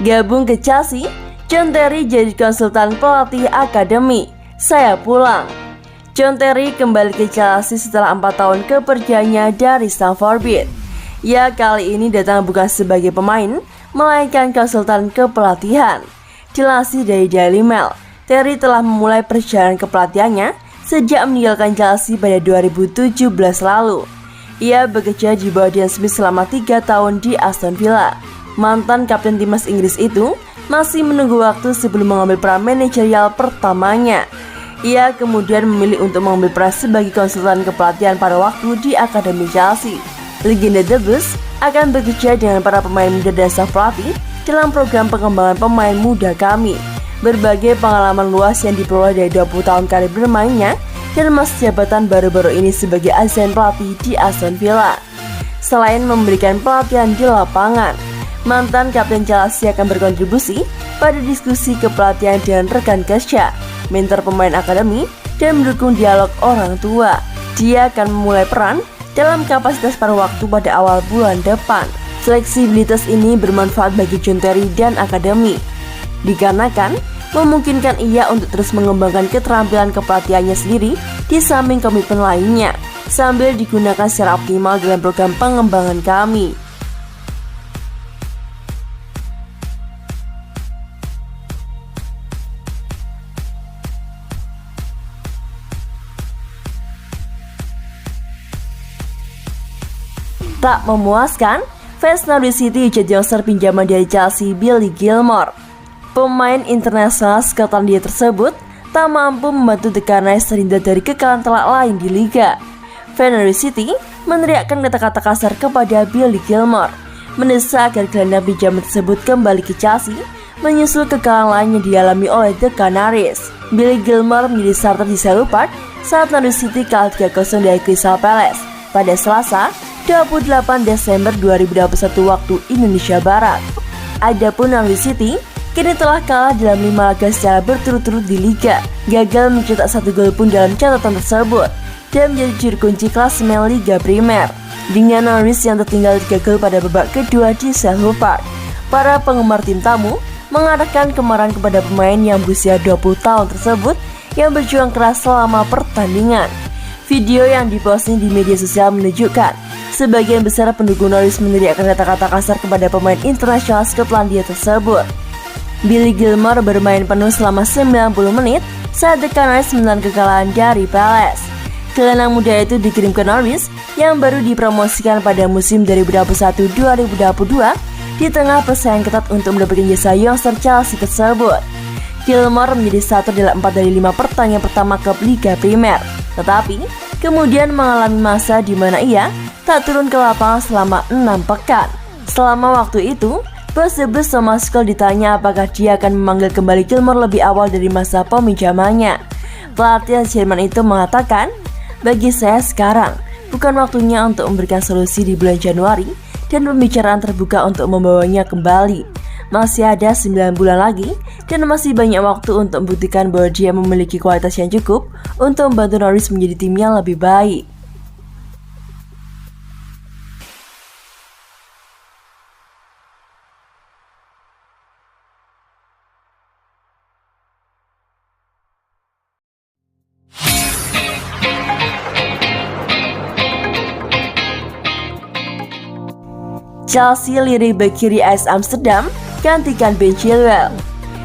Gabung ke Chelsea, John Terry jadi konsultan pelatih akademi. Saya pulang. John Terry kembali ke Chelsea setelah 4 tahun kepergiannya dari Stamford Bridge. Ia kali ini datang bukan sebagai pemain, melainkan konsultan kepelatihan. Dilansir dari Daily Mail, Terry telah memulai perjalanan kepelatihannya sejak meninggalkan Chelsea pada 2017 lalu. Ia bekerja di bawah Dean Smith selama 3 tahun di Aston Villa. Mantan kapten timnas Inggris itu masih menunggu waktu sebelum mengambil peran manajerial pertamanya. Ia kemudian memilih untuk mengambil peran sebagai konsultan kepelatihan pada waktu di Akademi Chelsea. Legenda The Blues akan bekerja dengan para pemain muda dan staf pelatih dalam program pengembangan pemain muda kami. Berbagai pengalaman luas yang diperoleh dari 20 tahun karir bermainnya dan masa jabatan baru-baru ini sebagai asisten pelatih di Aston Villa. Selain memberikan pelatihan di lapangan, mantan kapten Chelsea akan berkontribusi pada diskusi kepelatihan dengan rekan kerja, mentor pemain akademi, dan mendukung dialog orang tua. Dia akan memulai peran dalam kapasitas paruh waktu pada awal bulan depan. Fleksibilitas ini bermanfaat bagi John Terry dan akademi, dikarenakan memungkinkan ia untuk terus mengembangkan keterampilan kepelatihannya sendiri di samping komitmen lainnya, sambil digunakan secara optimal dalam program pengembangan kami. Tak memuaskan, fans Norwich City jadi youngster pinjaman dari Chelsea Billy Gilmour. Pemain internasional Skotlandia tersebut tak mampu membantu The Gunners terhindar dari kekalahan telak lain di Liga. Fans Norwich City meneriakkan kata-kata kasar kepada Billy Gilmour, mendesak agar gelandang pinjaman tersebut kembali ke Chelsea, menyusul kekalahan lain yang dialami oleh The Gunners. Billy Gilmour menjadi starter di Selhurst Park saat Norwich City kalah 3-0 dari Crystal Palace pada Selasa 28 Desember 2021 waktu Indonesia Barat. Adapun Norwich City kini telah kalah dalam 5 laga secara berturut-turut di Liga, gagal mencetak 1 gol pun dalam catatan tersebut, dan menjadi juru kunci klasemen Liga Primer. Dengan Norwich yang tertinggal 3 gol pada babak kedua di Selhurst Park, para penggemar tim tamu mengarahkan kemarahan kepada pemain yang berusia 20 tahun tersebut yang berjuang keras selama pertandingan. Video yang diposting di media sosial menunjukkan sebagian besar pendukung Norwich meneriakkan kata-kata kasar kepada pemain internasional Skotlandia tersebut. Billy Gilmour bermain penuh selama 90 menit saat The Gunners menelan kekalahan dari Palace. Gelandang muda itu dikirim ke Norwich yang baru dipromosikan pada musim 2021-2022 di tengah persaingan ketat untuk mendapatkan jasa youngster Chelsea tersebut. Gilmour menjadi starter dalam 4 dari 5 pertandingan pertama klub Liga Primer, tetapi kemudian mengalami masa di mana ia tak turun ke lapangan selama 6 pekan. Selama waktu itu, bos The Blues Thomas Tuchel ditanya apakah dia akan memanggil kembali Gilmour lebih awal dari masa peminjamannya. Pelatih Jerman itu mengatakan, "Bagi saya sekarang bukan waktunya untuk memberikan solusi di bulan Januari dan pembicaraan terbuka untuk membawanya kembali. Masih ada 9 bulan lagi dan masih banyak waktu untuk membuktikan bahwa dia memiliki kualitas yang cukup untuk membantu Norwich menjadi tim yang lebih baik." Chelsea lirik bek kiri AS Amsterdam gantikan Ben Chilwell.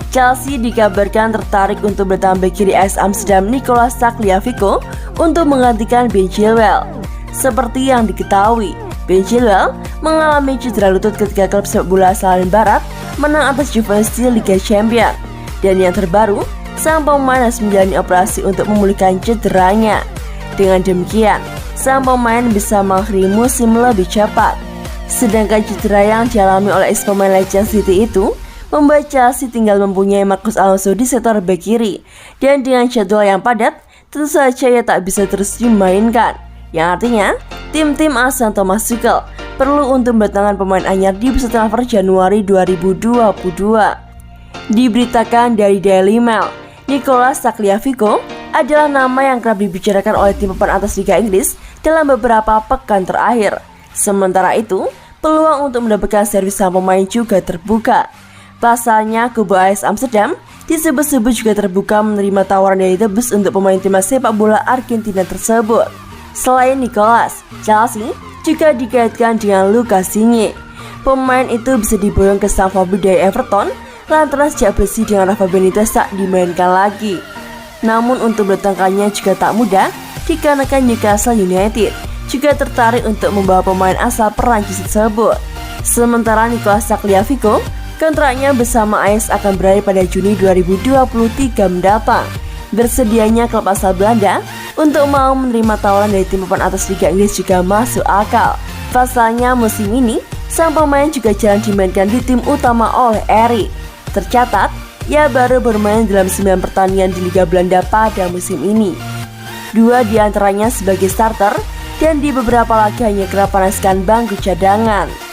Chelsea dikabarkan tertarik untuk bertambah bek kiri AS Amsterdam Nicolas Tagliafico untuk menggantikan Ben Chilwell. Seperti yang diketahui, Ben Chilwell mengalami cedera lutut ketika klub sepak bola asal Barat menang atas Juventus di Liga Champions. Dan yang terbaru, sang pemain harus menjalani operasi untuk memulihkan cederanya. Dengan demikian, sang pemain bisa mengakhiri musim lebih cepat. Sedangkan cedera yang dialami oleh ex-pemain Leicester City itu membuat Chelsea tinggal mempunyai Marcos Alonso di sektor bek kiri, dan dengan jadwal yang padat, tentu saja ia tak bisa terus dimainkan. Yang artinya, tim-tim asuhan Thomas Tuchel perlu untuk mendatangkan pemain anyar di bursa transfer Januari 2022. Diberitakan dari Daily Mail, Nicolas Tagliafico adalah nama yang kerap dibicarakan oleh tim papan atas Liga Inggris dalam beberapa pekan terakhir. Sementara itu, peluang untuk mendapatkan servis sang pemain juga terbuka. Pasalnya, kubu Ajax Amsterdam disebut-sebut juga terbuka menerima tawaran dari The Blues untuk pemain timnas sepak bola Argentina tersebut. Selain Nicolas, Chelsea juga dikaitkan dengan Lucas Digne. Pemain itu bisa diboyong ke Stamford Bridge dari Everton lantaran sejak bersih dengan Rafa Benitez tak dimainkan lagi. Namun untuk bertengkarnya juga tak mudah dikarenakan Newcastle United juga tertarik untuk membawa pemain asal Perancis tersebut. Sementara Nicolas Tagliafico kontraknya bersama Ajax akan berakhir pada Juni 2023 mendatang. Bersedianya klub asal Belanda untuk mau menerima tawaran dari tim papan atas Liga Inggris juga masuk akal. Pasalnya musim ini sang pemain juga jarang dimainkan di tim utama oleh Erik. Tercatat, ia baru bermain dalam 9 pertandingan di Liga Belanda pada musim ini. 2 diantaranya sebagai starter dan di beberapa laga hanya kerap panaskan bangku cadangan.